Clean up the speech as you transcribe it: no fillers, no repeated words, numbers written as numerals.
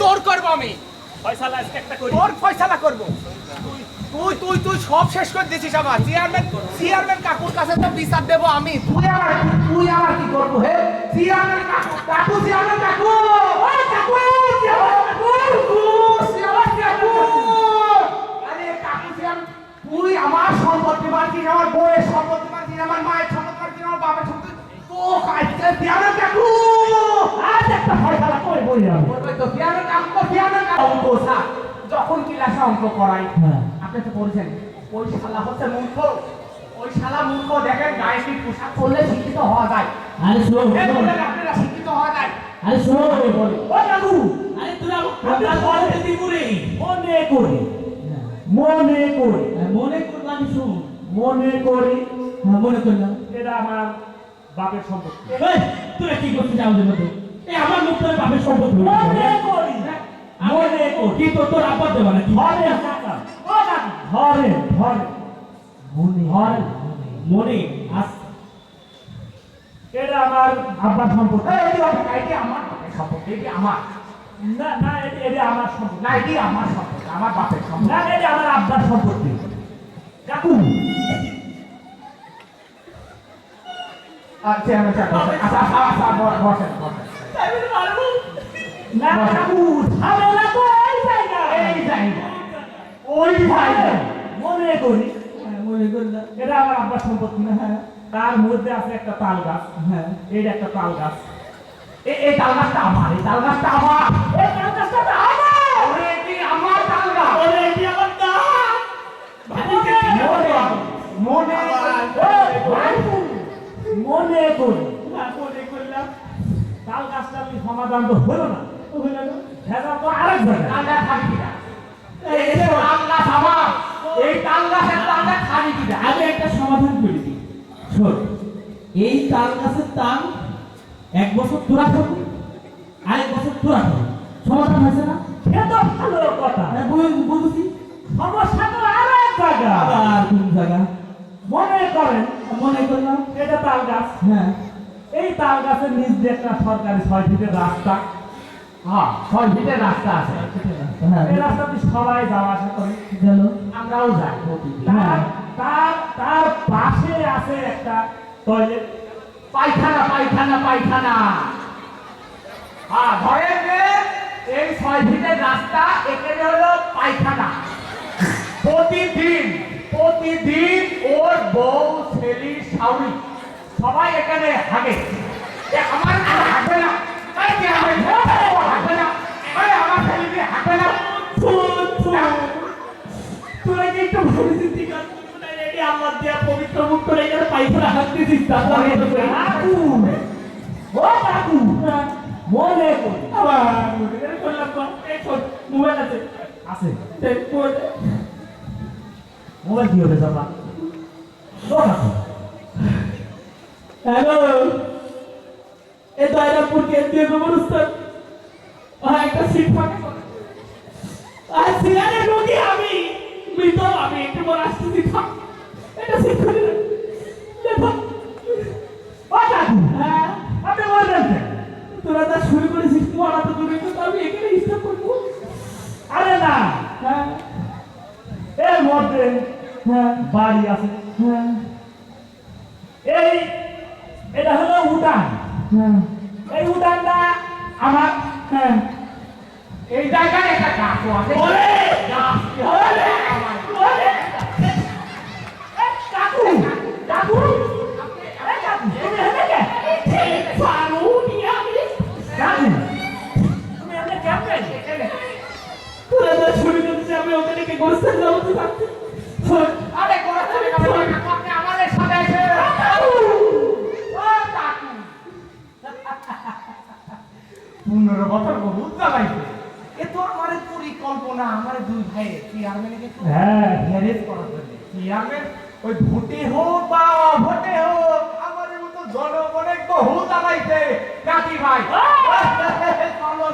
তোর করবো আমি ফয়সালা আজকে একটা করি তোর ফয়সালা করবো তুই তুই তুই সব শেষ করে দিছিস আমার চেয়ারম্যান কাকুর কাছে তো বিচার দেবো আমি তুই আমার কি করবো হে চেয়ারম্যান কাকু চেয়ারম্যান কাকু ও কাকু চেয়ারম্যান কাকু আরে কাকু চেয়ারম্যান তুই আমার সম্পত্তি মারছিস আমার বউয়ের সম্পত্তি মারছিস আমার মায়ের সম্পত্তি মারছিস আমার বাবার সম্পত্তি তো কাজটা চেয়ারম্যান কাকু আজ একটা ফয়সালা করে বলি আমি তো চেয়ারম্যান কাকু অঙ্ক স্যার যখন ক্লাসে অঙ্ক করাই আপনি তো বলছেন ওই শালা হচ্ছে মূর্খ ওই শালা মূর্খ দেখেন গায়ে কি পোশাক পরলে শিক্ষিত হওয়া যায় আরে শোনো আপনারা শিক্ষিত হওয়া যায় আরে শোনো বলি ও কাকু আরে তুই আমরা বলতে দিবুরে মনে করি মনে করি মনে করলাম শুন মনে করি মনে করলাম এটা আমার বাপের সম্পত্তি এই তুই কি করছিস আমাদের মধ্যে এই আমার মুখ থেকে বাপের সম্পত্তি মনে করি মনে করি কি তোর আব্বা দেবা নাকি ধরে কাকা ও কাকু ধরে ধরে মনে ধরে মনে আস এটা আমার আব্বার সম্পত্তি এটি আমার বাপের সম্পত্তি এটি আমার না না এটা আমার সম্পত্তি না এটি আমার সম্পত্তি আমার বাপের না সম্পত্তি এটা আমার আব্বার সম্পত্তি কাকু আচ্ছা আচ্ছা আচ্ছা বসেন বসেন না কাকু ঝামেলা তো এই জায়গা এই জায়গা ওই জায়গা মনে করি মনে করলাম এটা আমার আব্বার সম্পত্তি না হ্যাঁ তার মধ্যে আছে একটা তাল গাছ হ্যাঁ এইটা একটা তাল গাছ এই তাল গাছটা আমার এই তাল গাছটা আমার এই তাল গাছটা তো আমার ওরে এটি আমার তাল গাছ ওরে এটি আমার না মনে মনে করি মনে করলাম তাল গাছটা আমি সমাধান তো হলো না ভেজা তো আরেক জায়গায় তাল গাছ খাবি কিনা এই তাল গাছ আমার এই তাল গাছের তাল গাছ খাবি কিনা আমি একটা সমাধান করে দিই শোন এই তাল গাছের তাল এক বছর তোরা থাকবে আরেক বছর তোরা থাকবে সমাধান হয়েছে না সে তো ভালো কথা বুঝছি সমস্যা তো আরেক জায়গা আবার কোন জায়গা মনে করেন মনে করলাম এটা তাল গাছ হ্যাঁ এই তাল গাছের নিচ দিয়ে একটা সরকারি 6 ফিটের রাস্তা হ্যাঁ 6 ফিটের রাস্তা আছে হ্যাঁ এই রাস্তাতে সবাই যাওয়া আসা করে গেল আমরাও যাই প্রতিদিন তার তার তার পাশে আছে একটা টয়লেট পায়খানা পায়খানা পায়খানা হ্যাঁ ধরেন যে এই 6 ফিটের রাস্তা এখানে হলো পায়খানা প্রতিদিন প্রতিদিন ওর বউ ছেলে শাউরি সবাই এখানে হাগে আমার হাঁটবে না হাঁটবে না আমার ছেলে হাঁটবে না তোরা কি একটু ভালো চিন্তা কর রেডি আমার দেয়া পবিত্র মুখ করে এখানে পাইছরা হাত দিছিস তাহলে কাকু ও কাকু মনে করি আবার এটা করলাম তো এই ছোট মোবাইল আছে আছে দেখ কোড মোবাইল কি হবে জানা ও কাকু হ্যালো এই দয়রামপুর কেন্দ্রীয় কবরস্থান একটা সিট ফাঁকা করে আর সিয়ারে রোগী আমি মৃত আমি একটু বড় আসতেছি থাক এটা সিট করে দেখো ও কাকু হ্যাঁ আপনি বলবেন কেন? তোরা যা শুরু করেছিস পড়া তো দূরে তো আমি এখানে স্টপ করবো আরে না হ্যাঁ এর মধ্যে হ্যাঁ বাড়ি আছে হ্যাঁ এই এটা হলো উঠান হ্যাঁ এই উঠানটা আমার হ্যাঁ এই জায়গায় একটা গাছও আছে ওরে! গাছ ওরে! ওরে! এই কাকু কাকু এই কাকু তুমি এখানে কে পারু নিয়ে আমি কাকু তুমি এখানে কেমন তোরা যা শুরু করেছিস আমি ওখানে কি গোরস্থান যাবো তুই ভাবছিস আরে কোন চলে কাকু আপনি আমাদের সাথে এসে ও কাকু 15 বছর বহুত জ্বালাইছে এ তো আমাদের পরিকল্পনা আমার দুই ভাই চেয়ারম্যানকে হ্যাঁ ম্যারেজ করার জন্য চেয়ারম্যান ওই ভোটে হোক বা অভোটে হোক আমাদের মতো জনগণের বহু জ্বালাইছে কাকি ভাই চলো